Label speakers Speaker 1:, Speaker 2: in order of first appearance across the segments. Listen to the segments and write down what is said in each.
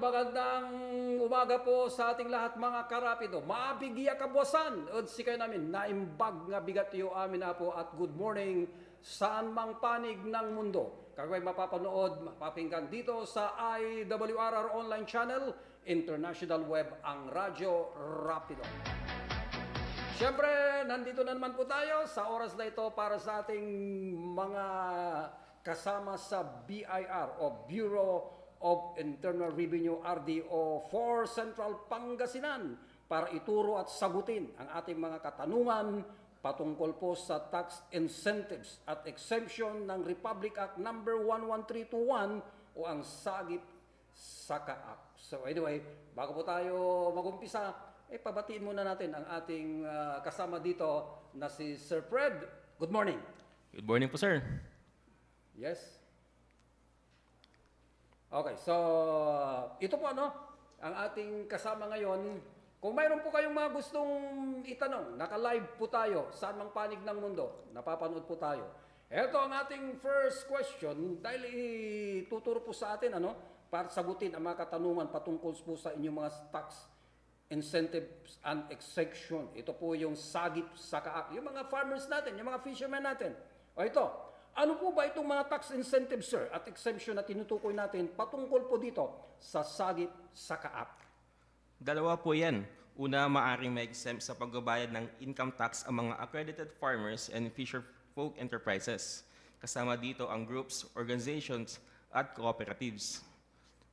Speaker 1: magandang umaga po sa ating lahat mga karapido. Maabigya kabwasan. Od si kayo namin, naimbag nga bigat iyo amin na po at good morning saan mang panig ng mundo. Kagoy mapapanood, mapapinggan dito sa IWRR online channel, International Web ang Radyo Rapido. Siyempre, nandito na naman po tayo sa oras na ito para sa ating mga kasama sa BIR o Bureau of Internal Revenue RDO for Central Pangasinan para ituro at sagutin ang ating mga katanungan patungkol po sa tax incentives at exemption ng Republic Act number 11321 o ang Sagip Saka Act. So anyway, bago po tayo mag-umpisa, pabatiin muna natin ang ating kasama dito na si Sir Fred. Good morning.
Speaker 2: Good morning po, sir.
Speaker 1: Yes. Okay, so ito po ang ating kasama ngayon. Kung mayroon po kayong mga gustong itanong, naka-live po tayo, saan mang panig ng mundo, napapanood po tayo. Ito ang ating first question dahil ituturo po sa atin para sagutin ang mga katanungan patungkol po sa inyong mga tax incentives and exemption. Ito po yung Sagip Saka Act. Yung mga farmers natin, yung mga fishermen natin. O ito, ano po ba itong mga tax incentives, sir, at exemption na tinutukoy natin patungkol po dito sa Sagip Saka Act?
Speaker 2: Dalawa po yan. Una, maaaring ma-exempt sa pagbabayad ng income tax ang mga accredited farmers and fisher folk enterprises. Kasama dito ang groups, organizations, at cooperatives.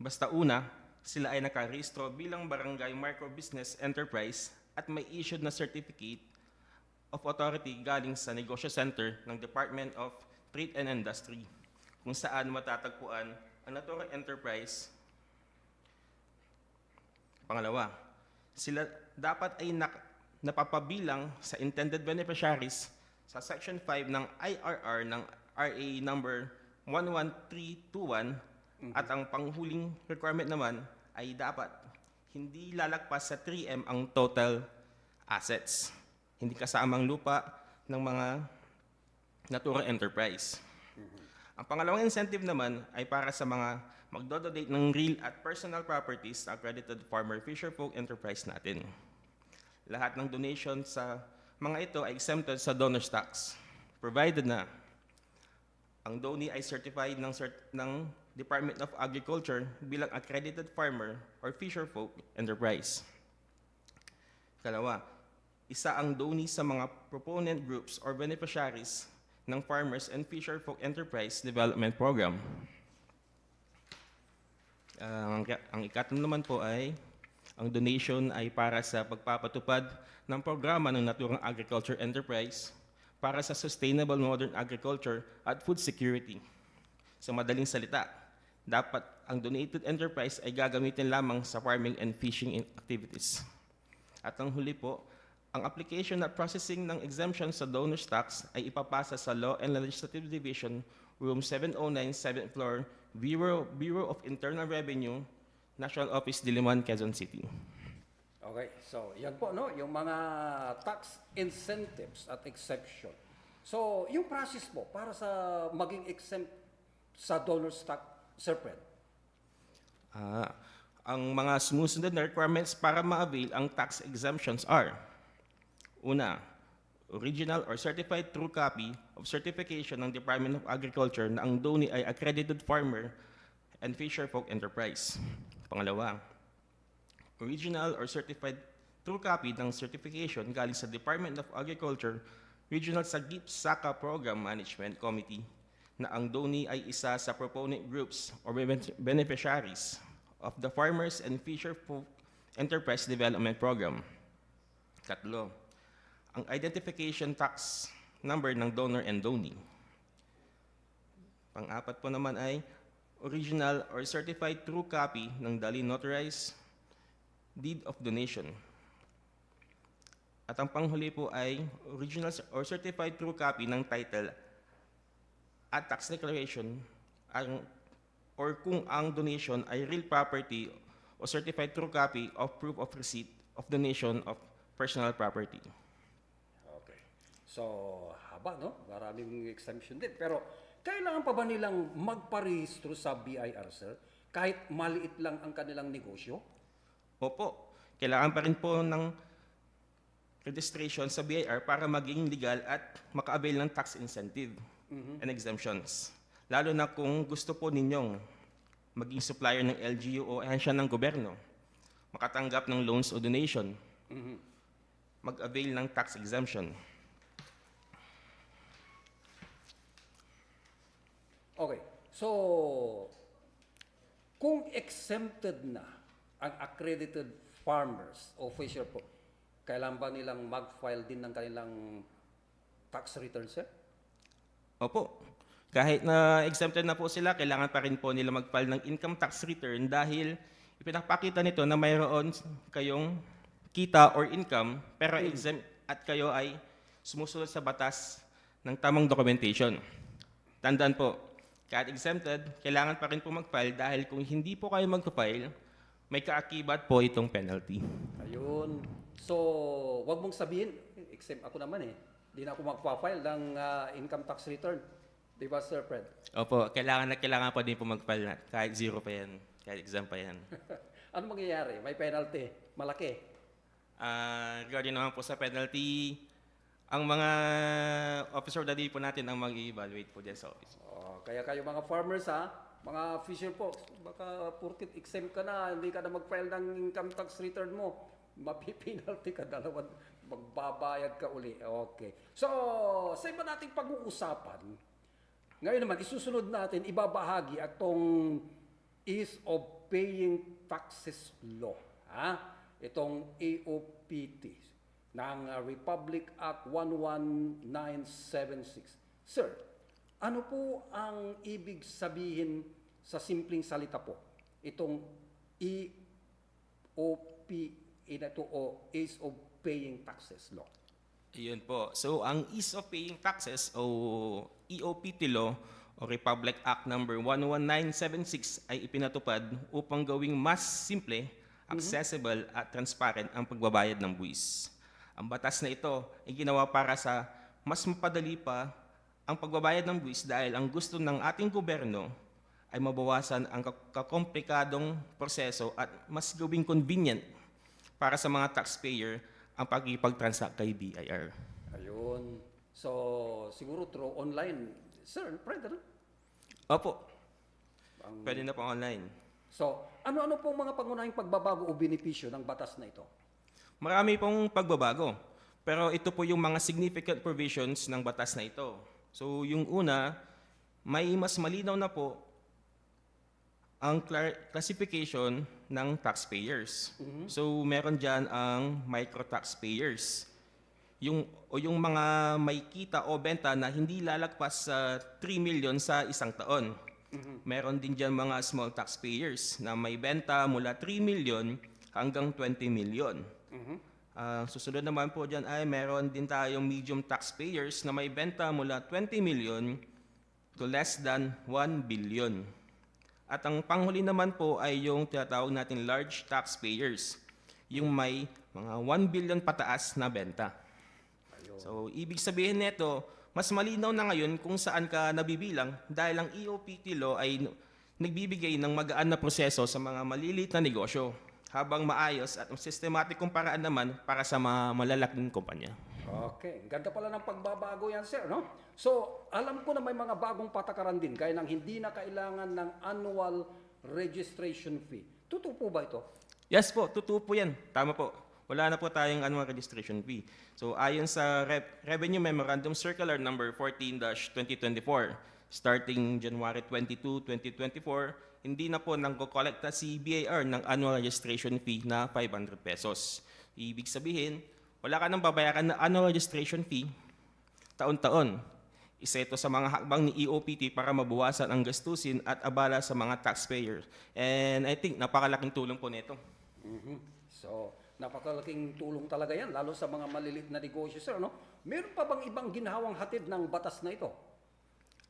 Speaker 2: Basta una, sila ay nakarehistro bilang barangay microbusiness enterprise at may issued na certificate of authority galing sa Negosyo Center ng Department of Trade and Industry, kung saan matatagpuan ang naturang enterprise. Pangalawa, sila dapat ay napapabilang sa intended beneficiaries sa Section 5 ng IRR ng RA number 11321 at ang panghuling requirement naman ay dapat hindi lalagpas sa 3M ang total assets, hindi kasamang lupa ng mga naturang enterprise. Ang pangalawang incentive naman ay para sa mga magdodonate ng real at personal properties sa accredited farmer fisher folk enterprise natin. Lahat ng donation sa mga ito ay exempted sa donor's tax, provided na ang donee ay certified ng Department of Agriculture bilang accredited farmer or fisher folk enterprise. Kalawa, isa ang donee sa mga proponent groups or beneficiaries ng Farmers and Fisher Folk Enterprise Development Program. Ang ikatlo naman po ay ang donation ay para sa pagpapatupad ng programa ng naturang agriculture enterprise para sa sustainable modern agriculture at food security. Sa madaling salita, dapat ang donated enterprise ay gagamitin lamang sa farming and fishing activities. At ang huli po, ang application at processing ng exemption sa donor's tax ay ipapasa sa Law and Legislative Division, Room 709, 7th floor, Bureau of Internal Revenue, National Office, Diliman, Quezon City.
Speaker 1: Okay, so yan po, yung mga tax incentives at exception. So, yung process po para sa maging exempt sa donor's tax, Sir Fred?
Speaker 2: Ang mga sumusunod na requirements para ma-avail ang tax exemptions are: una, original or certified true copy of certification ng Department of Agriculture na ang donee ay accredited farmer and fisher folk enterprise. Pangalawa, original or certified true copy ng certification galing sa Department of Agriculture Regional Sagip Saka Program Management Committee na ang donee ay isa sa proponent groups or beneficiaries of the Farmers and Fisher Folk Enterprise Development Program. Katlo, ang identification tax number ng donor and donee. Pang-apat po naman ay original or certified true copy ng duly notarized deed of donation. At ang panghuli po ay original or certified true copy ng title at tax declaration or kung ang donation ay real property o certified true copy of proof of receipt of donation of personal property.
Speaker 1: So, haba, Maraming exemption din. Pero, kailangan pa ba nilang magparehistro sa BIR, sir? kahit maliit lang ang kanilang negosyo?
Speaker 2: Opo, kailangan pa rin po ng registration sa BIR para maging legal at maka-avail ng tax incentive and exemptions. Lalo na kung gusto po ninyong maging supplier ng LGU o ahensya ng gobyerno, makatanggap ng loans o donation, mag-avail ng tax exemption.
Speaker 1: Okay. So, kung exempted na ang accredited farmers o fisher po, kailan ba nilang mag-file din ng kanilang tax return, sir?
Speaker 2: Opo, kahit na exempted na po sila, kailangan pa rin po nila mag-file ng income tax return dahil ipinapakita nito na mayroon kayong kita or income pero exempt at kayo ay sumusunod sa batas ng tamang documentation. Tandaan po, kahit exempted, kailangan pa rin po mag-file dahil kung hindi po kayo mag-file, may kaakibat po itong penalty.
Speaker 1: Ayun. So, wag mong sabihin, exempt ako naman eh. Di na ako magpa-file ng income tax return. Di ba, Sir Fred?
Speaker 2: Opo, kailangan po din po mag-file na kahit zero pa yan, kahit exempt pa yan.
Speaker 1: Ano mangyayari? May penalty. Malaki.
Speaker 2: Regarding naman po sa penalty, ang mga officer of the day po natin ang mag-evaluate po dyan sa office.
Speaker 1: Kaya kayo mga farmers mga fisher folks, baka purkit exempt ka na, hindi ka na mag-file ng income tax return mo, mapipinalty ka, magbabayad ka uli. Okay. So, sa iba nating pag-uusapan, ngayon naman, isusunod natin, ibabahagi atong ease of paying taxes law. Itong AOPT ng Republic Act 11976. Sir, ano po ang ibig sabihin sa simpleng salita po? Itong EOP, ito o Ease of Paying Taxes Law.
Speaker 2: Ayun po. So, ang Ease of Paying Taxes o EOPT Law o Republic Act number 11976 ay ipinatupad upang gawing mas simple, accessible at transparent ang pagbabayad ng buwis. Ang batas na ito ay ginawa para sa mas mapadali pa ang pagbabayad ng buwis dahil ang gusto ng ating gobyerno ay mabawasan ang kakomplikadong proseso at mas gawing convenient para sa mga taxpayer ang pagkipag-transact kay BIR.
Speaker 1: Ayun. So, siguro through online. Sir, Fred, ano?
Speaker 2: Opo. Pwede na po online.
Speaker 1: So, ano-ano pong mga pangunahing pagbabago o benepisyo ng batas na ito?
Speaker 2: Marami pong pagbabago. Pero ito po yung mga significant provisions ng batas na ito. So, yung una, may mas malinaw na po ang classification ng taxpayers. So, meron dyan ang micro-taxpayers. Yung mga may kita o benta na hindi lalagpas sa 3 million sa isang taon. Meron din dyan mga small taxpayers na may benta mula 3 million hanggang 20 million. Susunod naman po dyan ay meron din tayong medium taxpayers na may benta mula 20 million to less than 1 billion. At ang panghuli naman po ay yung tinatawag natin large taxpayers, yung may mga 1 billion pataas na benta. So, ibig sabihin nito, mas malinaw na ngayon kung saan ka nabibilang dahil ang EOPT law ay nagbibigay ng magaan na proseso sa mga maliliit na negosyo, habang maayos at sistematikong paraan naman para sa mga malalaking kumpanya.
Speaker 1: Okay. Ganda pala ng pagbabago yan, sir, no? So, alam ko na may mga bagong patakaran din, gaya ng hindi na kailangan ng annual registration fee. Totoo po ba ito?
Speaker 2: Yes po, totoo po yan. Tama po. Wala na po tayong annual registration fee. So, ayon sa Revenue Memorandum Circular number 14-2024, starting January 22, 2024, hindi na po nangko-kolekta si BIR ng annual registration fee na 500 pesos. Ibig sabihin, wala ka nang babayaran na annual registration fee taon-taon. Isa ito sa mga hakbang ni EOPT para mabawasan ang gastusin at abala sa mga taxpayers. And I think napakalaking tulong po nito.
Speaker 1: So, napakalaking tulong talaga yan, lalo sa mga maliliit na negosyo, sir, no? Meron pa bang ibang ginhawang hatid ng batas na ito?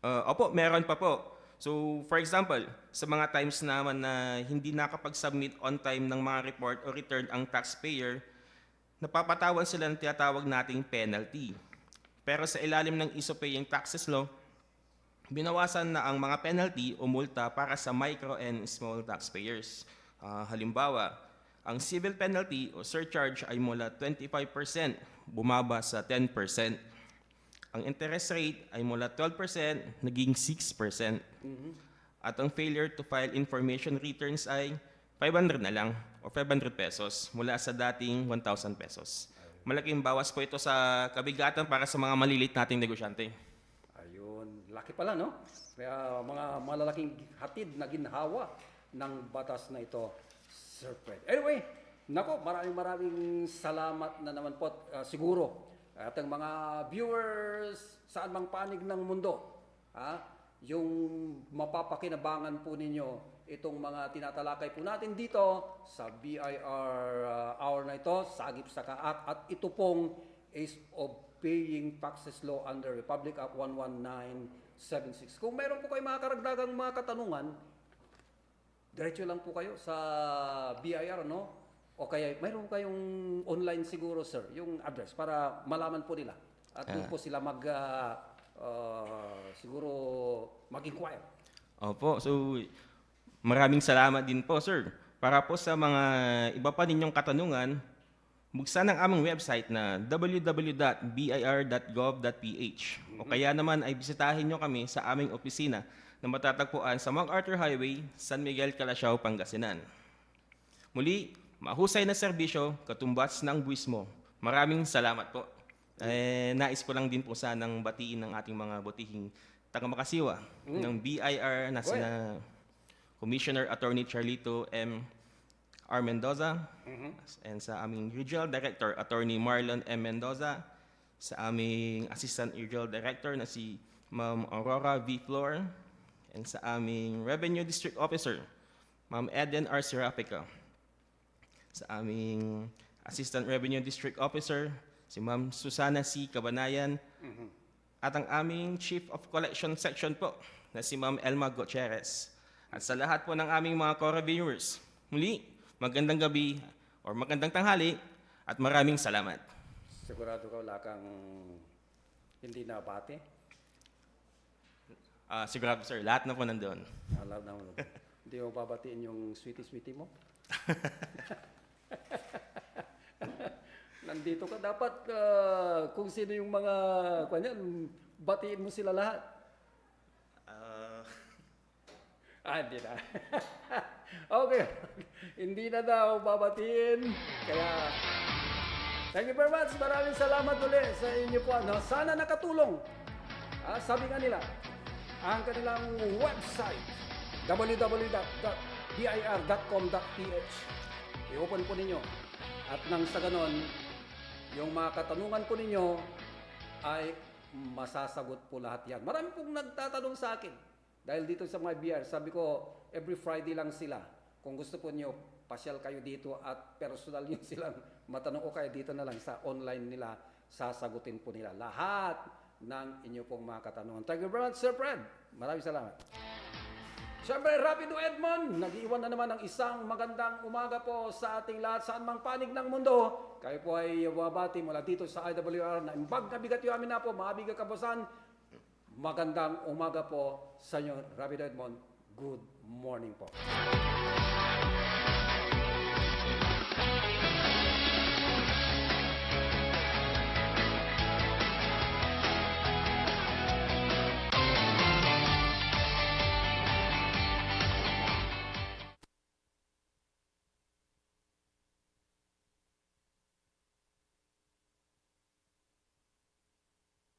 Speaker 2: Opo, meron pa po. So, for example, sa mga times naman na hindi nakapag-submit on time ng mga report o return ang taxpayer, napapatawan sila ng tinatawag nating penalty. Pero sa ilalim ng Ease of Paying Taxes Law, binawasan na ang mga penalty o multa para sa micro and small taxpayers. Halimbawa, ang civil penalty o surcharge ay mula 25% bumaba sa 10%. Ang interest rate ay mula 12% naging 6%. At ang failure to file information returns ay 500 na lang o 500 pesos mula sa dating 1,000 pesos. Malaking bawas po ito sa kabigatan para sa mga malilit nating negosyante.
Speaker 1: Ayun, laki pala, no? Kaya mga malalaking hatid na ginhawa ng batas na ito, Sir Fred. Anyway, nako, maraming salamat na naman po. Siguro, at ang mga viewers saan mang panig ng mundo, yung mapapakinabangan po ninyo itong mga tinatalakay po natin dito sa BIR hour na ito, Sagip sa Kaat, at ito pong is of paying taxes law under Republic Act 11976. Kung mayroon po kayo mga karagdagang mga katanungan, diretso lang po kayo sa BIR, no? O kaya mayroon kayong online siguro, sir, yung address para malaman po nila. At doon po sila siguro mag-inquire.
Speaker 2: Opo, so maraming salamat din po, sir. Para po sa mga iba pa ninyong katanungan, buksan ang aming website na www.bir.gov.ph o kaya naman ay bisitahin nyo kami sa aming opisina na matatagpuan sa MacArthur Highway, San Miguel, Calasiao, Pangasinan. Muli, mahusay na serbisyo, katumbas ng buwis mo. Maraming salamat po. Nais ko lang din po sanang batiin ng ating mga butihing taga-Makasiwa ng BIR na sina Commissioner Attorney Charlito M. R. Mendoza, and sa aming Regional Director, Attorney Marlon M. Mendoza, sa aming Assistant Regional Director na si Ma'am Aurora V. Flor, and sa aming Revenue District Officer, Ma'am Eden R. Serafica, sa aming Assistant Revenue District Officer, si Ma'am Susana C. Cabanayan, at ang aming Chief of Collection Section po, na si Ma'am Elma Gutierrez. At sa lahat po ng aming mga Cora viewers, muli, magandang gabi or magandang tanghali at maraming salamat.
Speaker 1: Sigurado ka wala kang hindi nabati?
Speaker 2: Sigurado sir, lahat na po nandun.
Speaker 1: Alam na mo. Hindi mo babatiin yung sweetie-sweetie mo? Nandito ka. Dapat kung sino yung mga batiin mo sila lahat. Hindi na. Okay. Hindi na daw babatiin. Kaya, thank you very much. Maraming salamat ulit sa inyo po. Sana nakatulong. Sabi nga nila, ang kanilang website, www.bir.com.ph. I-open po ninyo. At nang sa ganon, yung mga katanungan po ninyo ay masasagot po lahat yan. Marami pong nagtatanong sa akin. Dahil dito sa mga BIR, sabi ko, every Friday lang sila. Kung gusto po nyo, pasyal kayo dito at personal nyo silang matanong o kaya dito na lang sa online nila, sasagutin po nila lahat ng inyo pong mga katanungan. Thank you very much, Sir Fred. Maraming salamat. Siyempre, Rapido Edmond, nag-iwan na naman ng isang magandang umaga po sa ating lahat saan mang panig ng mundo. Kayo po ay wabati mula dito sa IWR na imbag na bigat yung amin na po, mga bigat kabosan. Magandang umaga po sa inyo, Rapido Edmond. Good morning po.